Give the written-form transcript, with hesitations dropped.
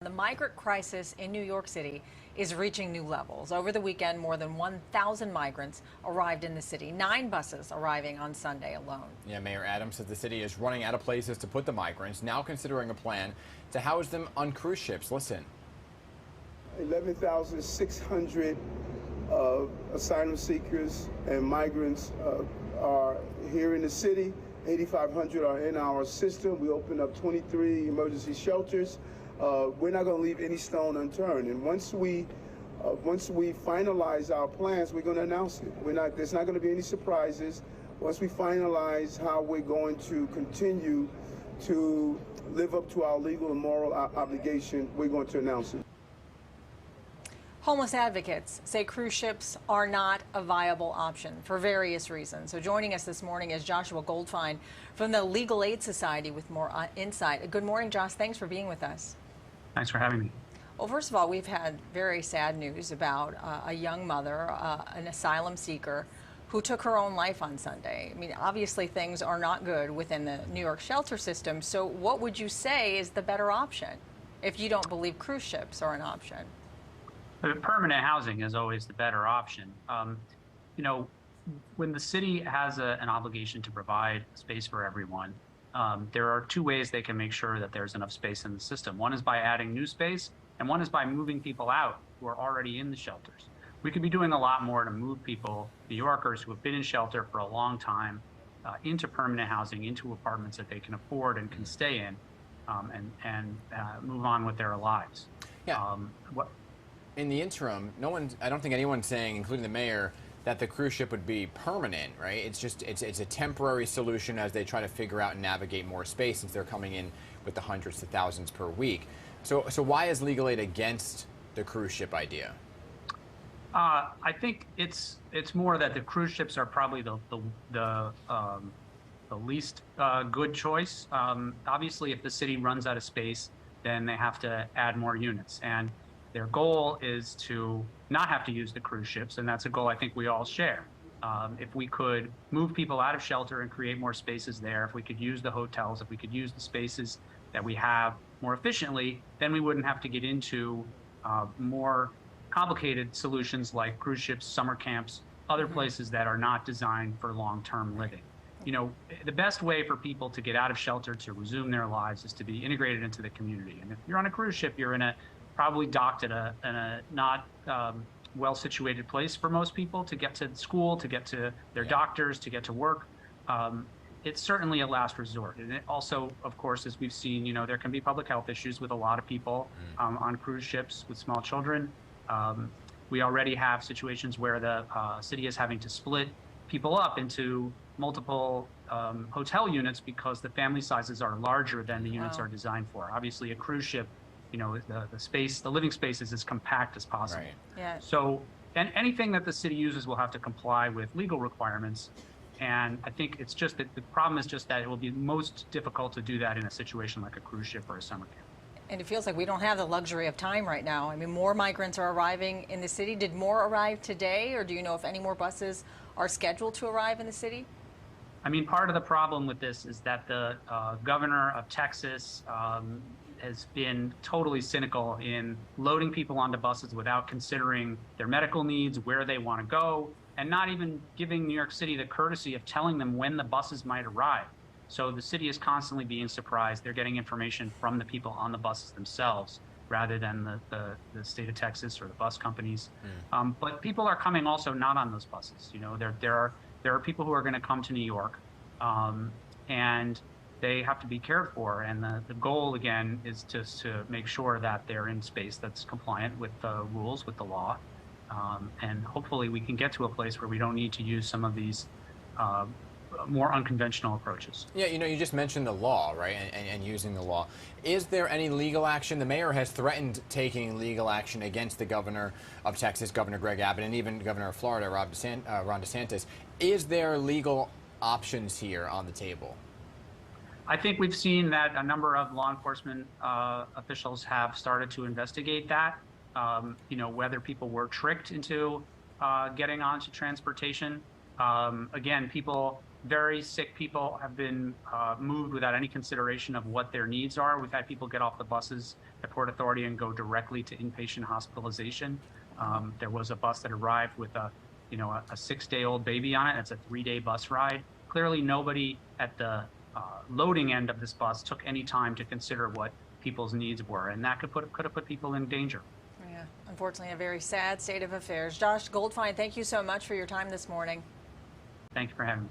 The migrant crisis in New York City is reaching new levels. Over the weekend, more than 1,000 migrants arrived in the city, 9 buses arriving on Sunday alone. Yeah, Mayor Adams says the city is running out of places to put the migrants, now considering a plan to house them on cruise ships. Listen. 11,600 asylum seekers and migrants are here in the city. 8,500 are in our system. We opened up 23 emergency shelters. We're not going to leave any stone unturned. And once we finalize our plans, we're going to announce it. There's not going to be any surprises. Once we finalize how we're going to continue to live up to our legal and moral obligation, we're going to announce it. Homeless advocates say cruise ships are not a viable option for various reasons. So joining us this morning is Joshua Goldfein from the Legal Aid Society with more insight. Good morning, Josh. Thanks for being with us. Thanks for having me. Well, first of all, we've had very sad news about a young mother, an asylum seeker, who took her own life on Sunday. I mean, obviously things are not good within the New York shelter system. So what would you say is the better option if you don't believe cruise ships are an option? Permanent housing is always the better option. When the city has an obligation to provide space for everyone, there are 2 ways they can make sure that there's enough space in the system. One is by adding new space, and one is by moving people out who are already in the shelters. We could be doing a lot more to move people, New Yorkers who have been in shelter for a long time, into permanent housing, into apartments that they can afford and can stay in, and move on with their lives. Yeah. In the interim, I don't think anyone's saying, including the mayor, that the cruise ship would be permanent, right? It's a temporary solution as they try to figure out and navigate more space, since they're coming in with the hundreds to thousands per week. So why is Legal Aid against the cruise ship idea? I think it's more that the cruise ships are probably the least good choice. Obviously, if the city runs out of space, then they have to add more units, and their goal is to not have to use the cruise ships, and that's a goal I think we all share. If we could move people out of shelter and create more spaces there, if we could use the hotels, if we could use the spaces that we have more efficiently, then we wouldn't have to get into more complicated solutions like cruise ships, summer camps, other places that are not designed for long-term living. You know, the best way for people to get out of shelter to resume their lives is to be integrated into the community. And if you're on a cruise ship, you're probably docked in a not well-situated place for most people to get to school, to get to their doctors, to get to work. It's certainly a last resort. And it also, of course, as we've seen, there can be public health issues with a lot of people on cruise ships with small children. We already have situations where the city is having to split people up into multiple hotel units because the family sizes are larger than the units are designed for. Obviously, a cruise ship, the living space is as compact as possible. Right. Yeah. So, and anything that the city uses will have to comply with legal requirements. And I think it's just that the problem is just that it will be most difficult to do that in a situation like a cruise ship or a summer camp. And it feels like we don't have the luxury of time right now. I mean, more migrants are arriving in the city. Did more arrive today, or do you know if any more buses are scheduled to arrive in the city? I mean, part of the problem with this is that the governor of Texas has been totally cynical in loading people onto buses without considering their medical needs, where they want to go, and not even giving New York City the courtesy of telling them when the buses might arrive. So the city is constantly being surprised. They're getting information from the people on the buses themselves rather than the state of Texas or the bus companies. But people are coming also not on those buses. There are people who are going to come to New York, and they have to be cared for. And the goal, again, is just to make sure that they're in space that's compliant with the rules, with the law. And hopefully we can get to a place where we don't need to use some of these more unconventional approaches. Yeah, you just mentioned the law, right, and using the law. Is there any legal action? The mayor has threatened taking legal action against the governor of Texas, Governor Greg Abbott, and even Governor of Florida, Ron DeSantis. Is there legal options here on the table? I think we've seen that a number of law enforcement officials have started to investigate that, whether people were tricked into getting onto transportation. Again, people very sick people have been moved without any consideration of what their needs are. We've had people get off the buses at Port Authority and go directly to inpatient hospitalization. There was a bus that arrived with a 6-day-old baby on it. It's a 3-day bus ride. Clearly, nobody at the loading end of this bus took any time to consider what people's needs were, and that could have put people in danger. Yeah, unfortunately, a very sad state of affairs. Josh Goldfein, thank you so much for your time this morning. Thank you for having me.